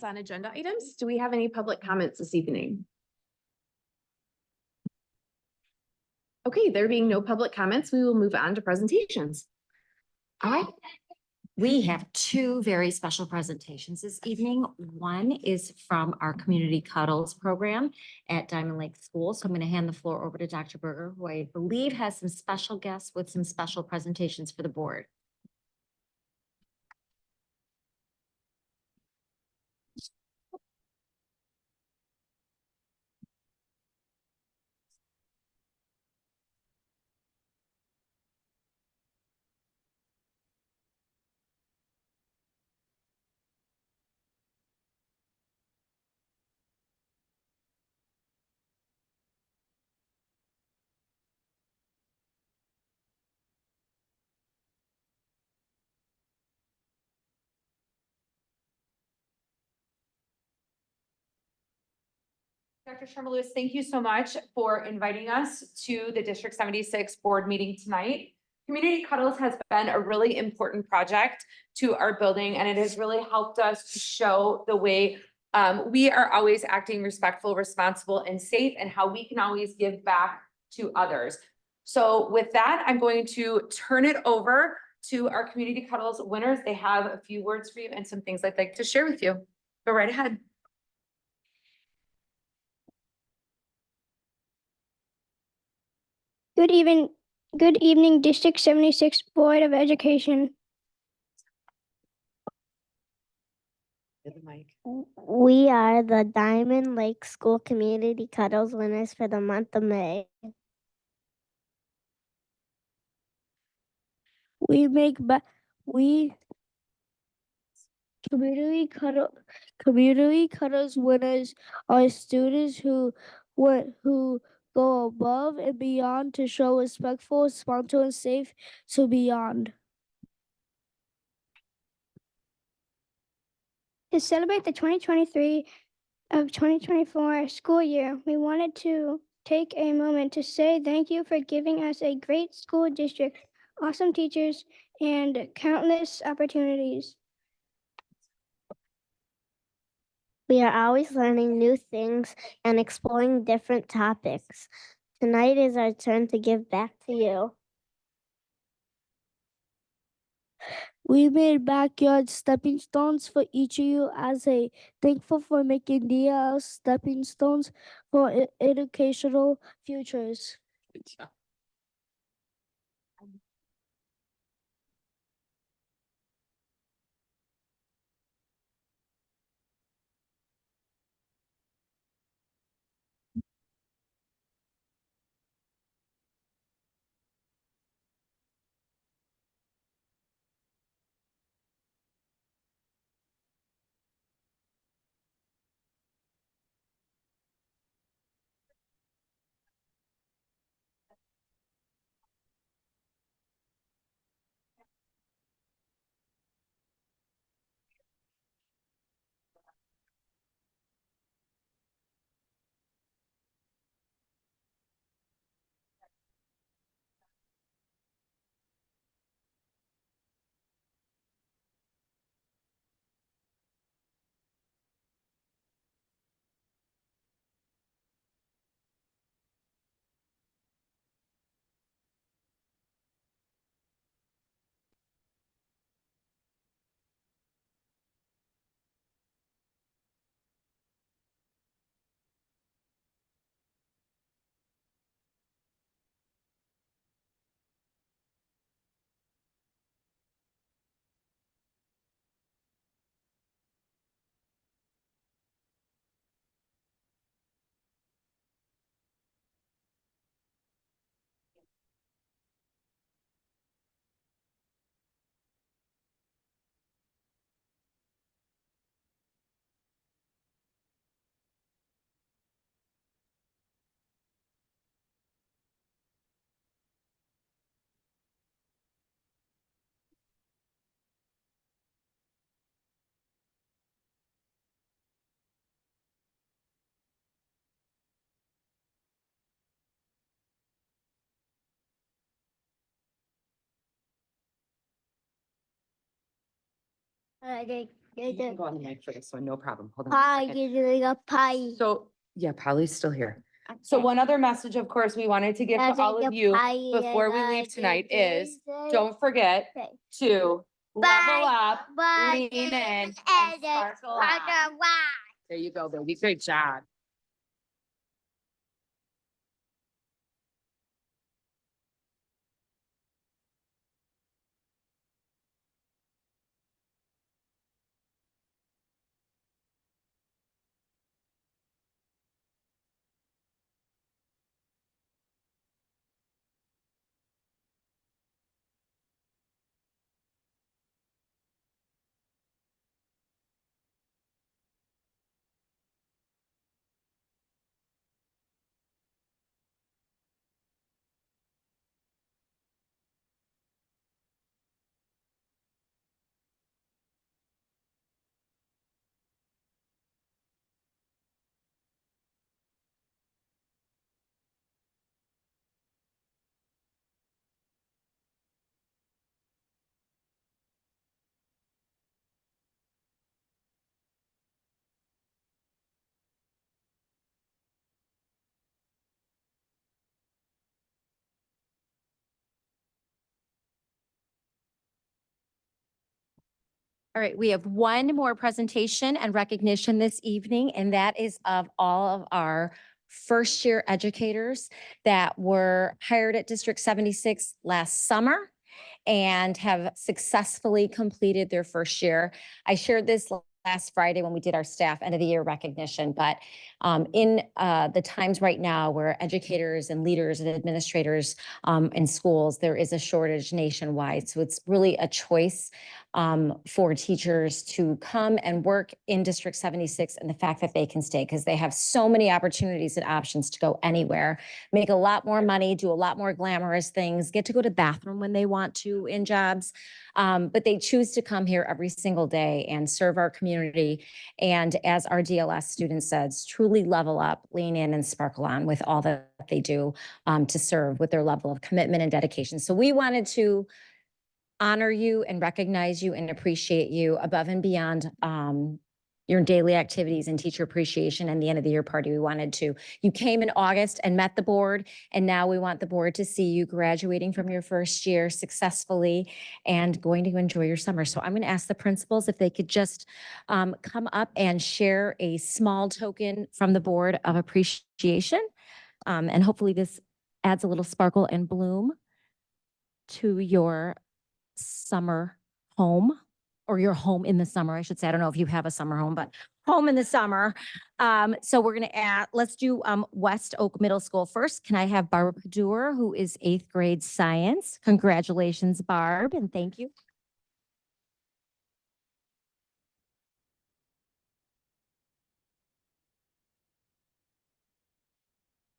On agenda items, do we have any public comments this evening? Okay, there being no public comments, we will move on to presentations. All right. We have two very special presentations this evening. One is from our Community Cuddles program at Diamond Lake School. So I'm going to hand the floor over to Dr. Berger, who I believe has some special guests with some special presentations for the board. Dr. Sharma Lewis, thank you so much for inviting us to the District 76 board meeting tonight. Community Cuddles has been a really important project to our building, and it has really helped us to show the way we are always acting respectful, responsible, and safe, and how we can always give back to others. So with that, I'm going to turn it over to our Community Cuddles winners. They have a few words for you and some things I'd like to share with you. Go right ahead. Good evening, District 76 Board of Education. We are the Diamond Lake School Community Cuddles winners for the month of May. Community Cuddles winners are students who go above and beyond to show respectful, responsible, and safe to beyond. To celebrate the 2023-2024 school year, we wanted to take a moment to say thank you for giving us a great school district, awesome teachers, and countless opportunities. We are always learning new things and exploring different topics. Tonight is our turn to give back to you. We made backyard stepping stones for each of you as a thankful for making DL stepping stones for educational futures. Good job. You can go on the mic for this one, no problem. Hold on. a Pie, second. you're doing a pie. So, yeah, Polly's still here. So one other message, of course, we wanted to give As to all like of a you pie before and we I leave did tonight is, this, don't forget okay. to level up, Bye. lean in, and sparkle out. There you go, baby. Great job. All right, we have one more presentation and recognition this evening, and that is of all of our first-year educators that were hired at District 76 last summer and have successfully completed their first year. I shared this last Friday when we did our staff end of the year recognition, but in the times right now where educators and leaders and administrators in schools, there is a shortage nationwide. So it's really a choice for teachers to come and work in District 76 and the fact that they can stay because they have so many opportunities and options to go anywhere, make a lot more money, do a lot more glamorous things, get to go to the bathroom when they want to in jobs. But they choose to come here every single day and serve our community. And as our DLS student says, truly level up, lean in and sparkle on with all that they do to serve with their level of commitment and dedication. So we wanted to honor you and recognize you and appreciate you above and beyond your daily activities and teacher appreciation and the end of the year party. We wanted to. You came in August and met the board, and now we want the board to see you graduating from your first year successfully and going to enjoy your summer. So I'm going to ask the principals if they could just come up and share a small token from the board of appreciation. And hopefully this adds a little sparkle and bloom to your summer home, or your home in the summer, I should say. I don't know if you have a summer home, but home in the summer. So we're going to add, let's do West Oak Middle School first. Can I have Barbara Kadur, who is 8th grade science? Congratulations, Barb, and thank you.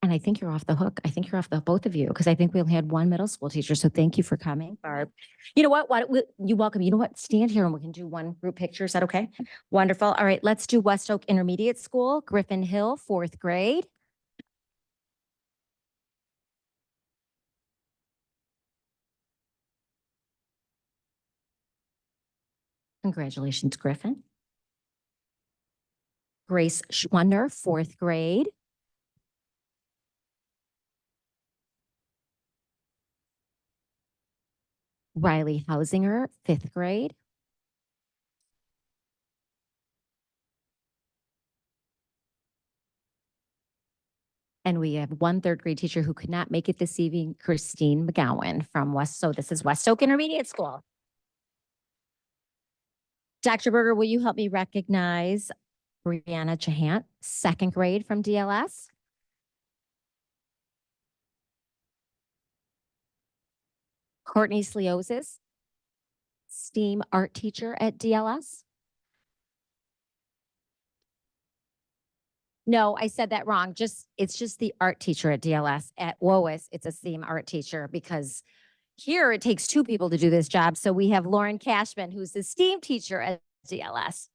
And I think you're off the hook. I think you're off the both of you, because I think we only had one middle school teacher. So thank you for coming, Barb. You know what? You welcome. You know what? Stand here and we can do one group picture. Is that okay? Wonderful. All right, let's do West Oak Intermediate School, Griffin Hill, 4th grade. Congratulations, Griffin. Grace Schwunner, 4th grade. Riley Hausinger, 5th grade. And we have one 3rd grade teacher who could not make it this evening, Christine McGowan from West. So this is West Oak Intermediate School. Dr. Berger, will you help me recognize Brianna Chahant, 2nd grade from DLS? Courtney Sliosis, STEAM art teacher at DLS. No, I said that wrong. It's just the art teacher at DLS. At WOAS, it's a STEAM art teacher because here it takes 2 people to do this job. So we have Lauren Cashman, who's the STEAM teacher at DLS.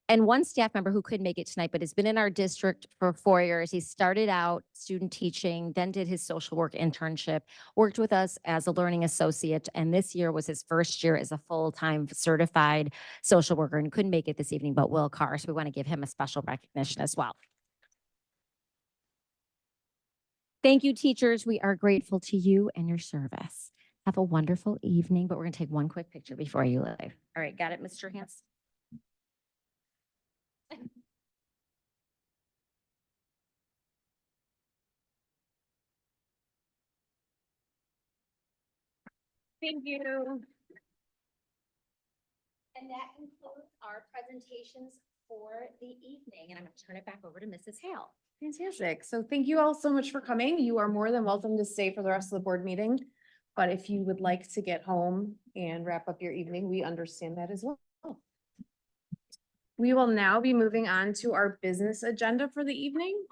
And one staff member who couldn't make it tonight, but has been in our district for 4 years. He started out student teaching, then did his social work internship, worked with us as a learning associate, and this year was his first year as a full-time certified social worker and couldn't make it this evening, but Will Carr. So we want to give him a special recognition as well. Thank you, teachers. We are grateful to you and your service. Have a wonderful evening, but we're going to take one quick picture before you leave. All right, got it, Mr. Hans? Thank you. And that concludes our presentations for the evening, and I'm going to turn it back over to Mrs. Hale. Fantastic. So thank you all so much for coming. You are more than welcome to stay for the rest of the board meeting. But if you would like to get home and wrap up your evening, we understand that as well. We will now be moving on to our business agenda for the evening.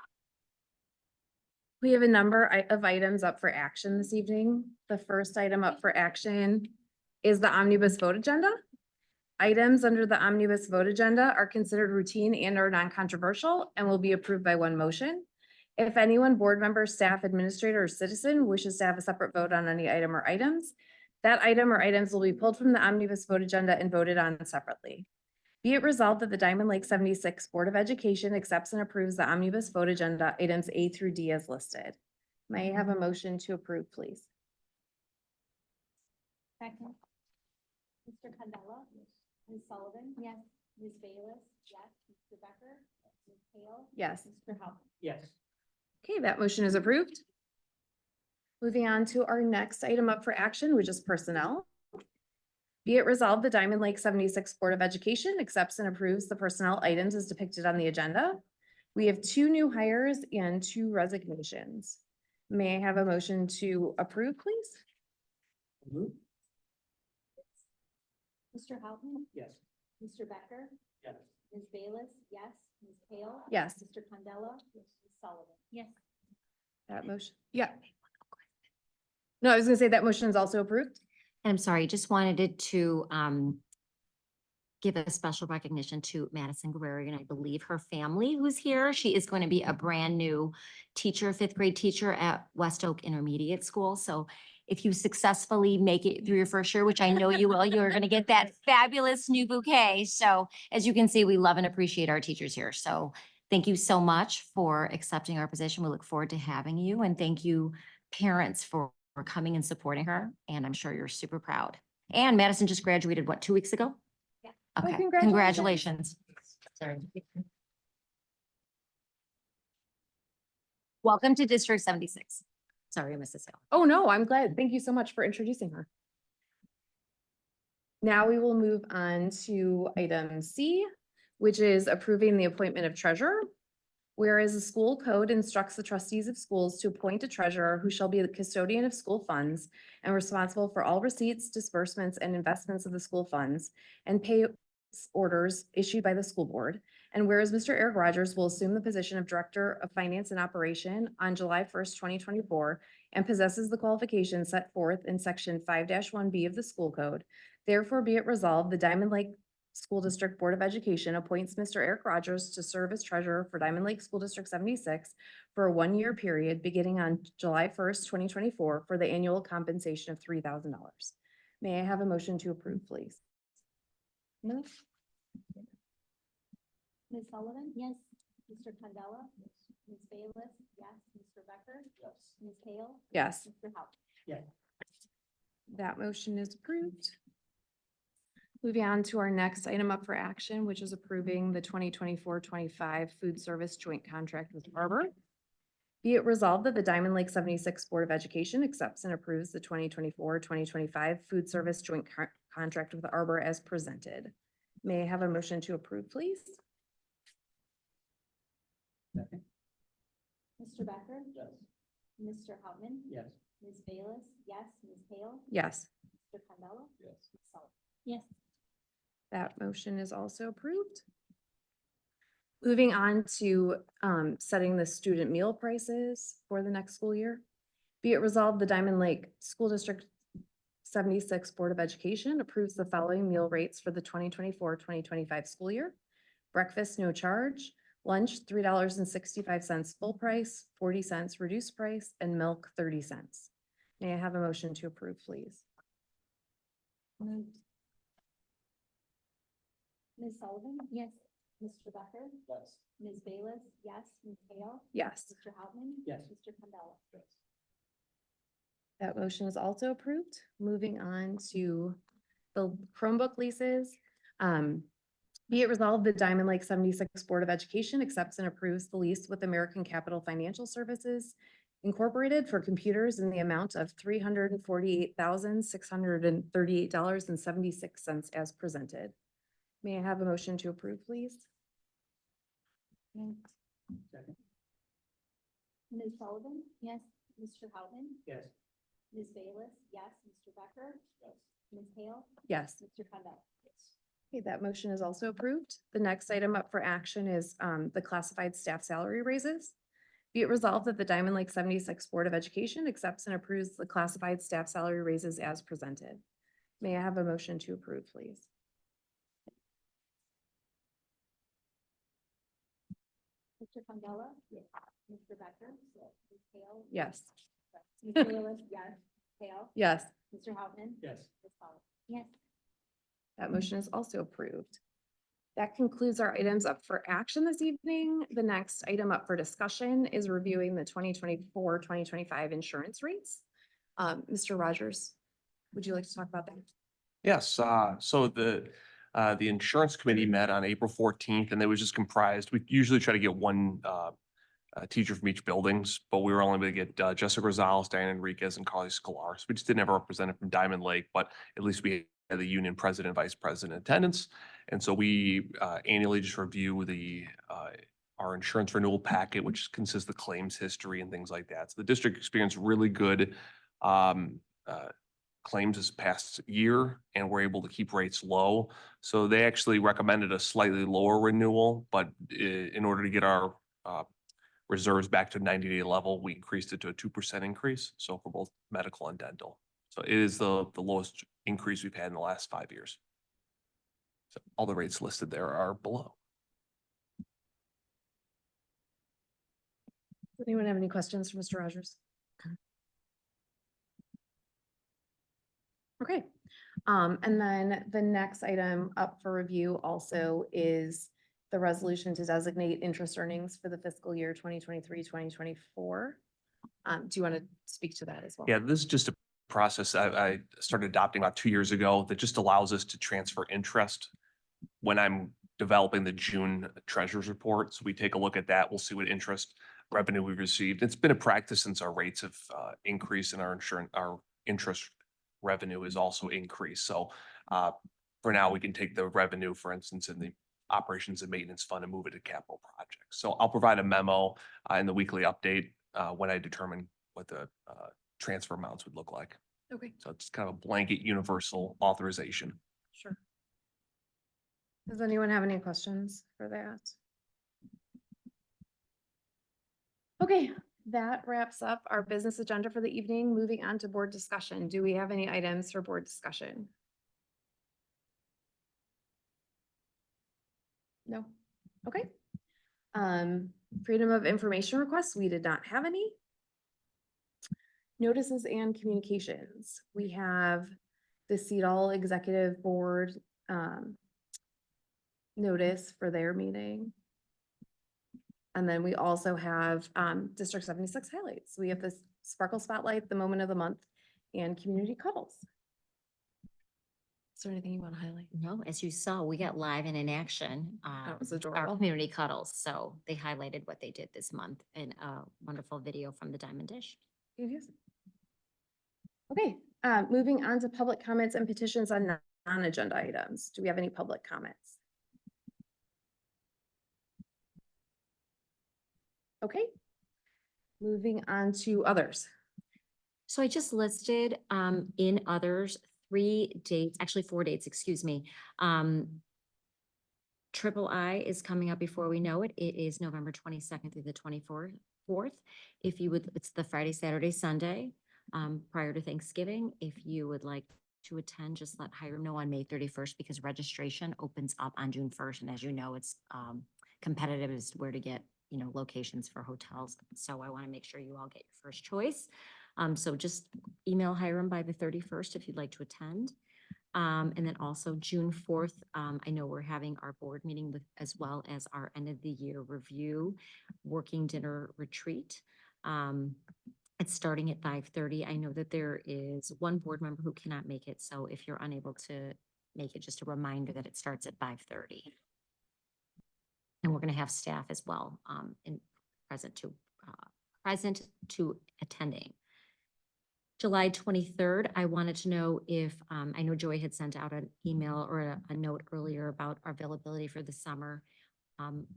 We have a number of items up for action this evening. The first item up for action is the omnibus vote agenda. Items under the omnibus vote agenda are considered routine and or non-controversial and will be approved by one motion. If anyone, board member, staff, administrator, or citizen wishes to have a separate vote on any item or items, that item or items will be pulled from the omnibus vote agenda and voted on separately. Be it resolved that the Diamond Lake 76 Board of Education accepts and approves the omnibus vote agenda items A through D as listed. May I have a motion to approve, please? Second. Mr. Candela? Ms. Sullivan? Yes. Ms. Bayless? Yes. Mr. Becker? Ms. Hale? Yes. Mr. Houghton? Yes. Okay, that motion is approved. Moving on to our next item up for action, which is personnel. Be it resolved, the Diamond Lake 76 Board of Education accepts and approves the personnel items as depicted on the agenda. We have 2 new hires and 2 resignations. May I have a motion to approve, please? Mr. Houghton? Yes. Mr. Becker? Yes. Ms. Bayless? Yes. Ms. Hale? Yes. Mr. Candela? Ms. Sullivan? Yes. That motion, yeah. No, I was gonna say that motion is also approved. I'm sorry, just wanted to give a special recognition to Madison Guerrero and I believe her family who's here. She is going to be a brand new teacher, 5th grade teacher at West Oak Intermediate School. So if you successfully make it through your first year, which I know you will, you're going to get that fabulous new bouquet. So as you can see, we love and appreciate our teachers here. So thank you so much for accepting our position. We look forward to having you, and thank you parents for coming and supporting her. And I'm sure you're super proud. And Madison just graduated, what, 2 weeks ago? Yeah. Okay, congratulations. congratulations. Sorry. Welcome to District 76. Sorry, Mrs. Hill. Oh, no, I'm glad. Thank you so much for introducing her. Now we will move on to item C, which is approving the appointment of treasurer. Whereas the school code instructs the trustees of schools to appoint a treasurer who shall be the custodian of school funds and responsible for all receipts, disbursements, and investments of the school funds and pay orders issued by the school board. And whereas Mr. Eric Rogers will assume the position of Director of Finance and Operation on July 1st, 2024, and possesses the qualifications set forth in section 5-1B of the school code. Therefore, be it resolved, the Diamond Lake School District Board of Education appoints Mr. Eric Rogers to serve as treasurer for Diamond Lake School District 76 for a 1-year period beginning on July 1st, 2024 for the annual compensation of $3,000. May I have a motion to approve, please? Ms. Sullivan? Yes. Mr. Candela? Ms. Bayless? Yes. Mr. Becker? Yes. Ms. Hale? Yes, Mr. Houghton? Yes. that motion is approved. Moving on to our next item up for action, which is approving the 2024-25 food service joint contract with Arbor. Be it resolved that the Diamond Lake 76 Board of Education accepts and approves the 2024-2025 food service joint contract with Arbor as presented. May I have a motion to approve, please? Second. Mr. Becker? Yes. Mr. Houtman? Yes. Ms. Bayless? Yes. Ms. Hale? Yes, Mr. Candela? Yes. Ms. Sullivan? Yes. that motion is also approved. Moving on to setting the student meal prices for the next school year. Be it resolved, the Diamond Lake School District 76 Board of Education approves the following meal rates for the 2024-2025 school year. breakfast no charge, lunch $3.65 full price, 40 cents reduced price, and milk 30 cents. May I have a motion to approve, please? Ms. Sullivan? Yes. Mr. Becker? Yes. Ms. Bayless? Yes. Ms. Hale? Yes, Mr. Houtman? Yes. Mr. Campbell? Yes. that motion is also approved. Moving on to the Chromebook leases. Be it resolved, the Diamond Lake 76 Board of Education accepts and approves the lease with American Capital Financial Services Incorporated for computers in the amount of $348,638.76 as presented. May I have a motion to approve, please? Second. Ms. Sullivan? Yes. Mr. Houtman? Yes. Ms. Bayless? Yes. Mr. Becker? Yes. Ms. Hale? Yes. Mr. Campbell? Okay, that motion is also approved. The next item up for action is the classified staff salary raises. Be it resolved that the Diamond Lake 76 Board of Education accepts and approves the classified staff salary raises as presented. May I have a motion to approve, please? Mr. Campbell? Yes. Mr. Becker? Yes. Ms. Hale? Yes. Ms. Bayless? Yes. Hale? Yes, Mr. Houtman? Yes. Ms. Sullivan? Yes. that motion is also approved. That concludes our items up for action this evening. The next item up for discussion is reviewing the 2024-2025 insurance rates. Mr. Rogers, would you like to talk about that? Yes, so the insurance committee met on April 14th and it was just comprised, we usually try to get one teacher from each buildings, but we were only able to get Jessica Rosales, Diane Enriquez, and Carly Scalar. So we just didn't have a representative from Diamond Lake, but at least we had the union president, vice president attendance. And so we annually just review our insurance renewal packet, which consists of claims history and things like that. So the district experienced really good claims this past year and we're able to keep rates low. So they actually recommended a slightly lower renewal, but in order to get our reserves back to 90-day level, we increased it to a 2% increase. So for both medical and dental. So it is the lowest increase we've had in the last 5 years. So all the rates listed there are below. Does anyone have any questions for Mr. Rogers? Okay, and then the next item up for review also is the resolution to designate interest earnings for the fiscal year 2023-2024. Do you want to speak to that as well? Yeah, this is just a process I started adopting about 2 years ago that just allows us to transfer interest when I'm developing the June treasurer's report. So we take a look at that. We'll see what interest revenue we received. It's been a practice since our rates have increased and our interest revenue is also increased. So for now, we can take the revenue, for instance, in the operations and maintenance fund and move it to capital projects. So I'll provide a memo in the weekly update when I determine what the transfer amounts would look like. Okay, So it's kind of a blanket universal authorization. sure. Does anyone have any questions for that? Okay, that wraps up our business agenda for the evening. Moving on to board discussion. Do we have any items for board discussion? No? Okay. Freedom of information requests, we did not have any. Notices and communications. We have the CEDAL Executive Board notice for their meeting. And then we also have District 76 highlights. We have this Sparkle Spotlight, the Moment of the Month, and Community Cuddles. Is there anything you want to highlight? No, as you saw, we got live and in action. That was Our adorable. community cuddles. So they highlighted what they did this month in a wonderful video from the Diamond Dish. Yes. Okay, moving on to public comments and petitions on non-agenda items. Do we have any public comments? Okay. Moving on to others. So I just listed in others 3 dates, actually 4 dates, excuse me. Triple I is coming up before we know it. It is November 22nd through the 24th. If you would, it's the Friday, Saturday, Sunday prior to Thanksgiving. If you would like to attend, just let Hiram know on May 31st because registration opens up on June 1st. And as you know, it's competitive as to where to get, locations for hotels. So I want to make sure you all get your first choice. So just email Hiram by the 31st if you'd like to attend. And then also June 4th, I know we're having our board meeting with, as well as our end of the year review, working dinner retreat. It's starting at 5:30. I know that there is one board member who cannot make it. So if you're unable to make it, just a reminder that it starts at 5:30. And we're going to have staff as well, present to attending. July 23rd, I wanted to know if, I know Joy had sent out an email or a note earlier about our availability for the summer.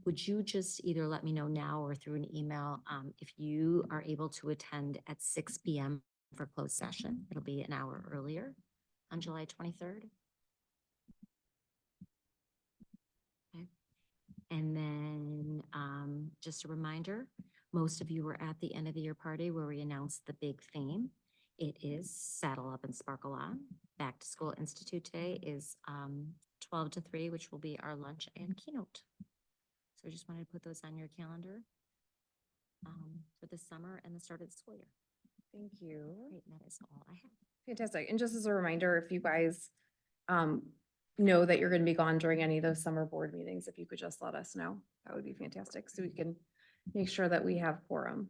Would you just either let me know now or through an email, if you are able to attend at 6 p.m. for closed session? It'll be an hour earlier on July 23rd. Okay. And then, just a reminder, most of you were at the end of the year party where we announced the big theme. It is Saddle Up and Sparkle On. Back to School Institute Day is 12 to 3, which will be our lunch and keynote. So I just wanted to put those on your calendar for the summer and the start of the school year. Thank you. Great, and that is all I have. Fantastic. And just as a reminder, if you guys know that you're going to be gone during any of those summer board meetings, if you could just let us know, that would be fantastic. So we can make sure that we have quorum.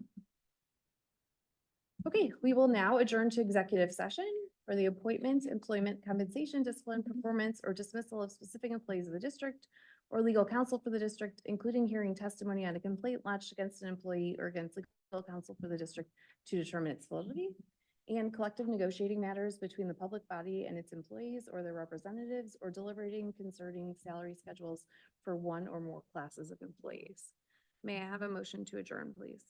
Okay, we will now adjourn to executive session for the appointment, employment, compensation, discipline, performance, or dismissal of specific employees of the district or legal counsel for the district, including hearing testimony on a complaint lodged against an employee or against legal counsel for the district to determine its validity, and collective negotiating matters between the public body and its employees or their representatives, or deliberating concerning salary schedules for one or more classes of employees. May I have a motion to adjourn, please?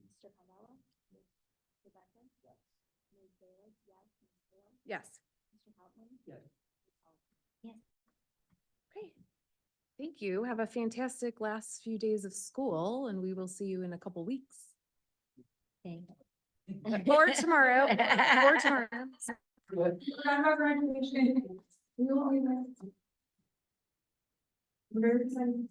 Mr. Candela? Mr. Becker? Yes. Ms. Bayless? Yes. Ms. Taylor? Yes. Mr. Houtman? Yes. Okay. Thank you. Have a fantastic last few days of school, and we will see you in a couple weeks. Thank Or tomorrow, or tomorrow. Graduation. Very exciting.